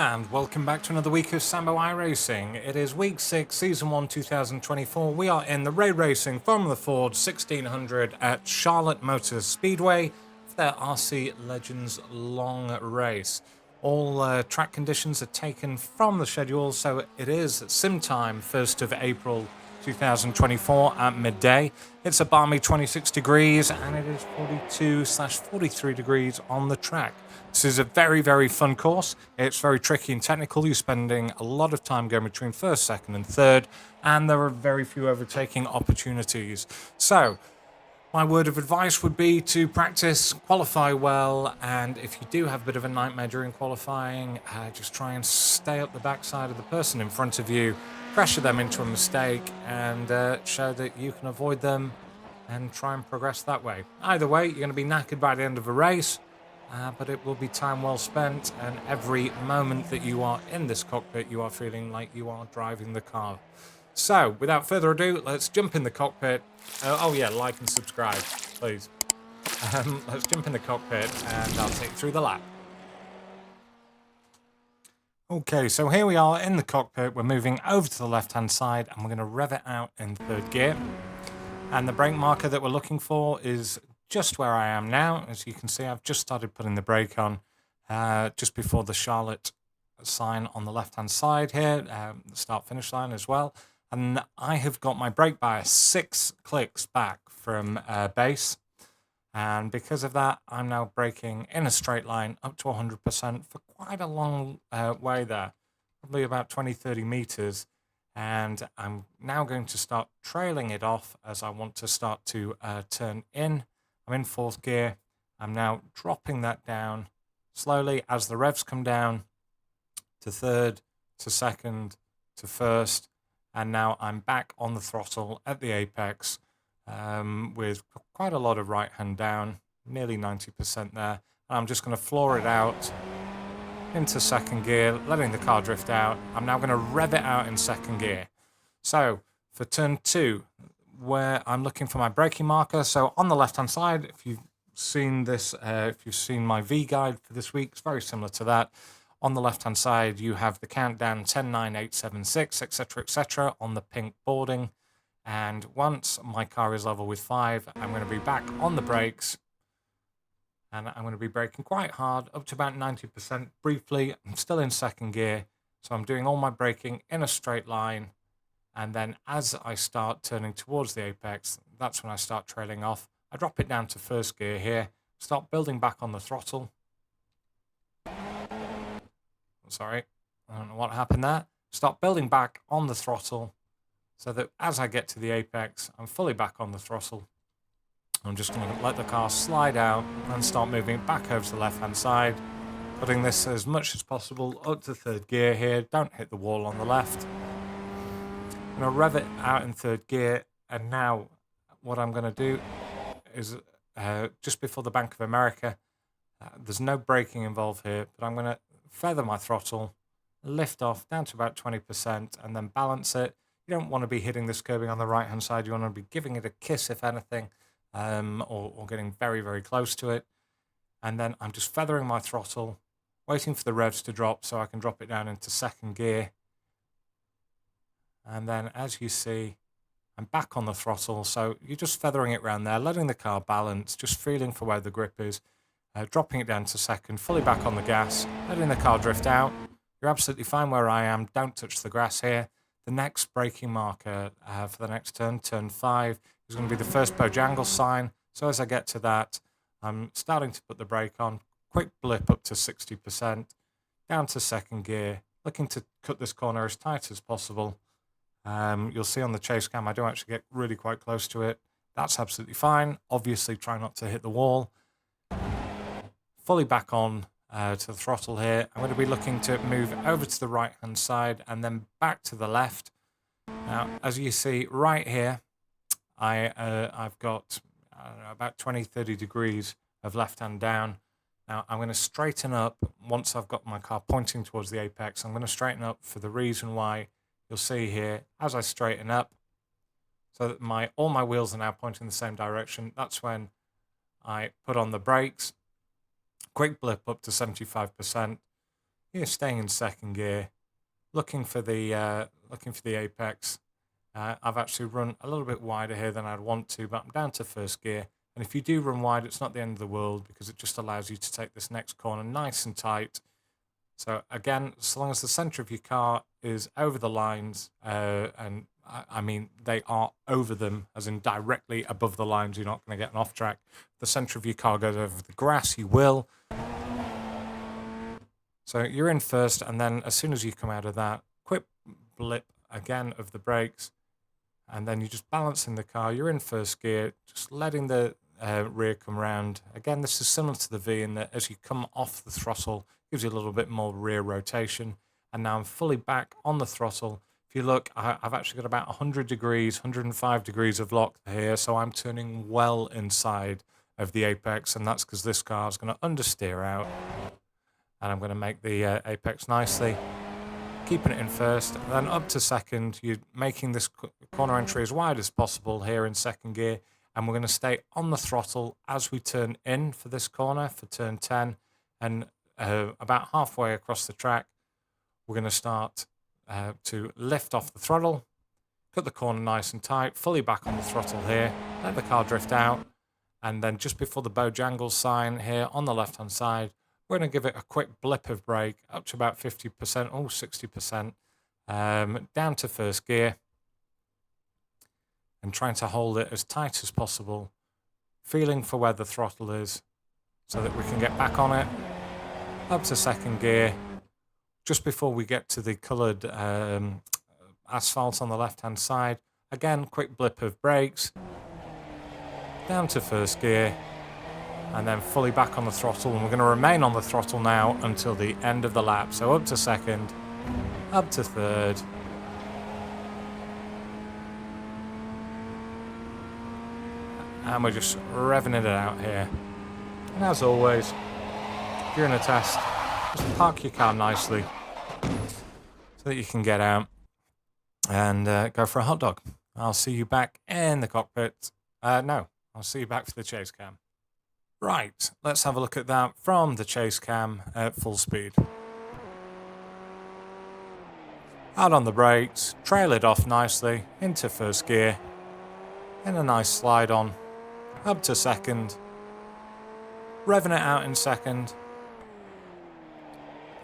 And welcome back to another week of Sambo iRacing. It is week 6, season 1, 2024. We are in the Ray Racing Formula Ford 1600 at Charlotte Motor Speedway for their R.C. Legends long race. All track conditions are taken from the schedule, so it is sim time, 1st of April 2024 at midday. It's a balmy 26 degrees and it is 42/43 degrees on the track. This is a very, very fun course. It's very tricky and technical. You're spending a lot of time going between first, second, and third, and there are very few overtaking opportunities. So, my word of advice would be to practice, qualify well, and if you do have a bit of a nightmare during qualifying, just try and stay up the backside of the person in front of you, pressure them into a mistake, and show that you can avoid them and try and progress that way. Either way, you're going to be knackered by the end of a race. But it will be time well spent, and every moment that you are in this cockpit, you are feeling like you are driving the car. So, without further ado, let's jump in the cockpit. Oh yeah, like and subscribe, please. Let's jump in the cockpit, and I'll take you through the lap. Okay, so here we are in the cockpit. We're moving over to the left-hand side, and we're going to rev it out in third gear. And the brake marker that we're looking for is just where I am now. As you can see, I've just started putting the brake on just before the Charlotte sign on the left-hand side here, the start-finish line as well. And I have got my brake bias 6 clicks back from base. And because of that, I'm now braking in a straight line up to 100% for quite a long way there, probably about 20-30 meters. And I'm now going to start trailing it off as I want to start to turn in. I'm in fourth gear. I'm now dropping that down slowly as the revs come down to third, to second, to first. And now I'm back on the throttle at the apex with quite a lot of right hand down, nearly 90% there. And I'm just going to floor it out into second gear, letting the car drift out. I'm now going to rev it out in second gear. So for turn 2, where I'm looking for my braking marker. So on the left-hand side, if you've seen this, if you've seen my V guide for this week, it's very similar to that. On the left-hand side, you have the countdown 10, 9, 8, 7, 6, etc., on the pink boarding. And once my car is level with 5, I'm going to be back on the brakes. And I'm going to be braking quite hard, up to about 90% briefly. I'm still in second gear, so I'm doing all my braking in a straight line. And then as I start turning towards the apex, that's when I start trailing off. I drop it down to first gear here, start building back on the throttle. Sorry, I don't know what happened there. Start building back on the throttle so that as I get to the apex, I'm fully back on the throttle. I'm just going to let the car slide out and start moving back over to the left-hand side, putting this as much as possible up to third gear here. Don't hit the wall on the left. I'm going to rev it out in third gear, and now what I'm going to do is just before the Bank of America, there's no braking involved here, but I'm going to feather my throttle, lift off down to about 20%, and then balance it. You don't want to be hitting this curbing on the right-hand side. You want to be giving it a kiss, if anything, or getting very, very close to it. And then I'm just feathering my throttle, waiting for the revs to drop so I can drop it down into second gear. And then, as you see, I'm back on the throttle. So you're just feathering it around there, letting the car balance, just feeling for where the grip is, dropping it down to second, fully back on the gas, letting the car drift out. You're absolutely fine where I am. Don't touch the grass here. The next braking marker for the next turn, turn 5, is going to be the first Bojangles sign. So as I get to that, I'm starting to put the brake on. Quick blip up to 60%, down to second gear, looking to cut this corner as tight as possible. You'll see on the chase cam, I do actually get really quite close to it. That's absolutely fine. Obviously, try not to hit the wall. Fully back on to the throttle here. I'm going to be looking to move over to the right-hand side and then back to the left. Now, as you see right here, I've got about 20-30 degrees of left-hand down. Now, I'm going to straighten up once I've got my car pointing towards the apex. I'm going to straighten up for the reason why. You'll see here, as I straighten up, so that all my wheels are now pointing in the same direction. That's when I put on the brakes. Quick blip up to 75%. Here, staying in second gear, looking for the apex. I've actually run a little bit wider here than I'd want to, but I'm down to first gear. And if you do run wide, it's not the end of the world because it just allows you to take this next corner nice and tight. So again, as long as the center of your car is over the lines, and I mean, they are over them, as in directly above the lines, you're not going to get an off track. If the center of your car goes over the grass, you will. So you're in first, and then as soon as you come out of that, quick blip again of the brakes, and then you just balance in the car. You're in first gear, just letting the rear come round. Again, this is similar to the V in that as you come off the throttle, it gives you a little bit more rear rotation. And now I'm fully back on the throttle. If you look, I've actually got about 100 degrees, 105 degrees of lock here, so I'm turning well inside of the apex, and that's because this car is going to understeer out. And I'm going to make the apex nicely, keeping it in first, and then up to second. You're making this corner entry as wide as possible here in second gear, and we're going to stay on the throttle as we turn in for this corner, for turn 10, and about halfway across the track, we're going to start to lift off the throttle, cut the corner nice and tight, fully back on the throttle here, let the car drift out, and then just before the Bojangles sign here on the left-hand side, we're going to give it a quick blip of brake up to about 50%, or 60%, down to first gear, and trying to hold it as tight as possible, feeling for where the throttle is so that we can get back on it, up to second gear, just before we get to the coloured asphalt on the left-hand side. Again, quick blip of brakes, down to first gear, and then fully back on the throttle, and we're going to remain on the throttle now until the end of the lap. So up to second, up to third, and we're just revving it out here. And as always, if you're in a test, just park your car nicely so that you can get out and go for a hot dog. I'll see you back in the cockpit. No, I'll see you back for the chase cam. Right, let's have a look at that from the chase cam at full speed. Out on the brakes, trail it off nicely into first gear, in a nice slide on, up to second, revving it out in second,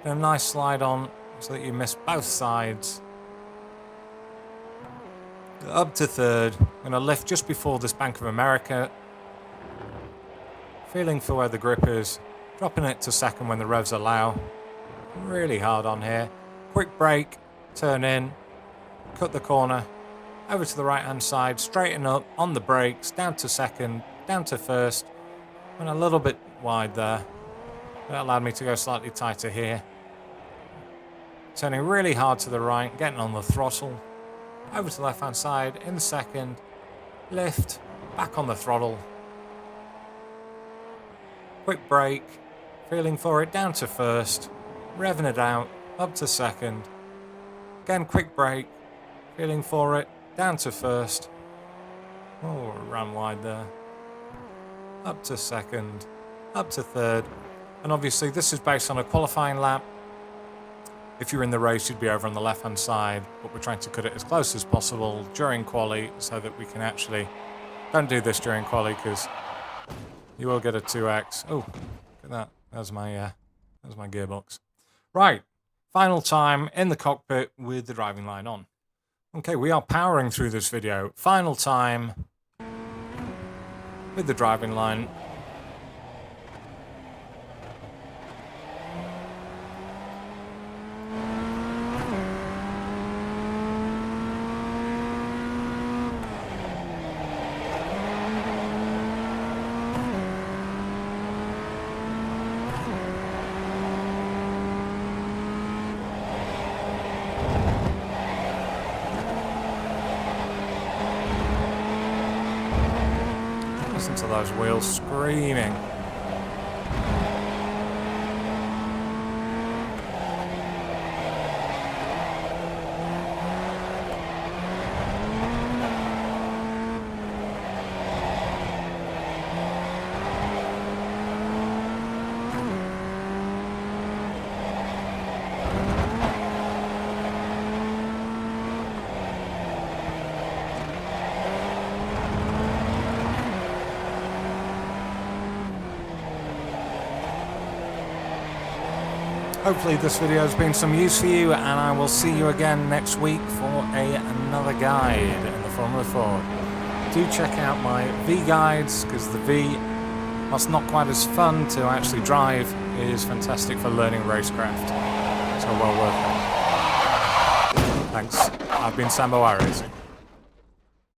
in a nice slide on so that you miss both sides, up to third. I'm going to lift just before this Bank of America, feeling for where the grip is, dropping it to second when the revs allow. Really hard on here. Quick brake, turn in, cut the corner, over to the right hand side, straighten up on the brakes, down to second, down to first. Went a little bit wide there. That allowed me to go slightly tighter here. Turning really hard to the right, getting on the throttle, over to the left hand side, in second, lift, back on the throttle. Quick brake, feeling for it, down to first, revving it out, up to second. Again, quick brake, feeling for it, down to first. Oh, ran wide there. Up to second, up to third. And obviously this is based on a qualifying lap. If you're in the race, you'd be over on the left-hand side, but we're trying to cut it as close as possible during quali so that we can actually... Don't do this during quali because you will get a 2x. Oh, look at that. There's my gearbox. Right, final time in the cockpit with the driving line on. Okay, we are powering through this video. Final time with the driving line. Listen to those wheels screaming. Hopefully this video has been some use for you, and I will see you again next week for another guide in the Formula Ford. Do check out my V guides, because the V, whilst not quite as fun to actually drive, is fantastic for learning racecraft. So well worth it. Thanks. I've been Sambo iRacing.